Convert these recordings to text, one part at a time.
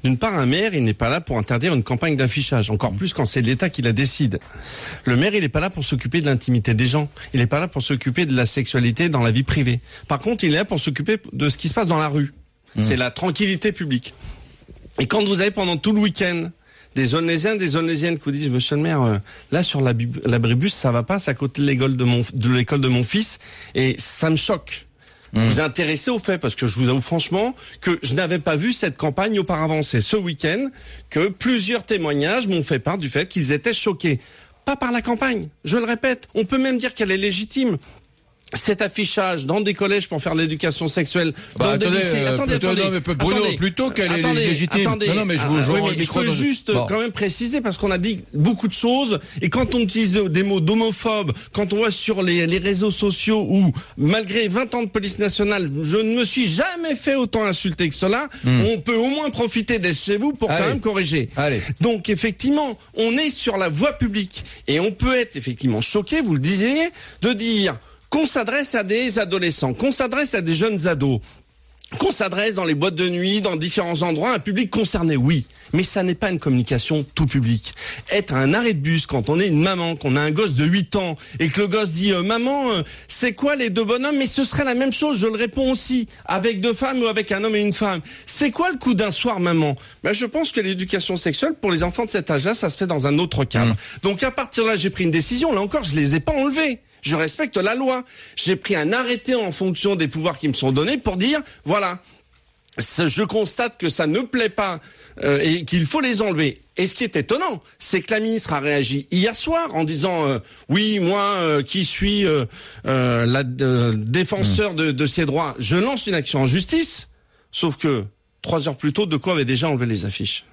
D'une part, un maire, il n'est pas là pour interdire une campagne d'affichage, encore plus quand c'est l'État qui la décide. Le maire, il n'est pas là pour s'occuper de l'intimité des gens. Il n'est pas là pour s'occuper de la sexualité dans la vie privée. Par contre, il est là pour s'occuper de ce qui se passe dans la rue. C'est la tranquillité publique. Et quand vous avez pendant tout le week-end des Aulnésiens, des Aulnésiennes qui vous disent, monsieur le maire, là sur l'abribus, ça va pas, c'est à côté de l'école de mon fils, et ça me choque. Vous intéressez au fait, parce que je vous avoue franchement que je n'avais pas vu cette campagne auparavant. C'est ce week-end que plusieurs témoignages m'ont fait part du fait qu'ils étaient choqués. Pas par la campagne, je le répète, on peut même dire qu'elle est légitime. Cet affichage dans des collèges pour faire l'éducation sexuelle, dans des lycées. Plutôt qu'elle est légitime. Je peux juste quand même préciser, parce qu'on a dit beaucoup de choses, et quand on utilise des mots d'homophobes, quand on voit sur les réseaux sociaux où, malgré 20 ans de police nationale, je ne me suis jamais fait autant insulter que cela, on peut au moins profiter d'être chez vous pour quand même corriger. Donc effectivement, on est sur la voie publique, et on peut être effectivement choqué, vous le disiez, de dire qu'on s'adresse à des adolescents, qu'on s'adresse à des jeunes ados, qu'on s'adresse dans les boîtes de nuit, dans différents endroits, un public concerné, oui. Mais ça n'est pas une communication tout public. Être à un arrêt de bus quand on est une maman, qu'on a un gosse de 8 ans, et que le gosse dit « Maman, c'est quoi les deux bonhommes ?» Mais ce serait la même chose, je le réponds aussi, avec deux femmes ou avec un homme et une femme. C'est quoi le coup d'un soir, maman ? Ben, je pense que l'éducation sexuelle, pour les enfants de cet âge-là, ça se fait dans un autre cadre. Donc à partir de là, j'ai pris une décision. Là encore, je les ai pas enlevés. Je respecte la loi. J'ai pris un arrêté en fonction des pouvoirs qui me sont donnés pour dire, voilà, je constate que ça ne plaît pas et qu'il faut les enlever. Et ce qui est étonnant, c'est que la ministre a réagi hier soir en disant oui, moi qui suis défenseur de ces droits, je lance une action en justice. Sauf que 3 heures plus tôt, De Caux avait déjà enlevé les affiches.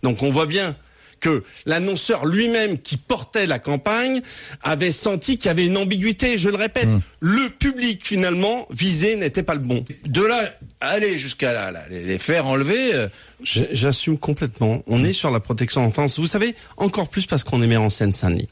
Donc on voit bien que l'annonceur lui-même qui portait la campagne avait senti qu'il y avait une ambiguïté. Je le répète, le public finalement visé n'était pas le bon. De là, aller jusqu'à là, les faire enlever... J'assume complètement. On est sur la protection enfance. Vous savez, encore plus parce qu'on est maire en Seine-Saint-Denis.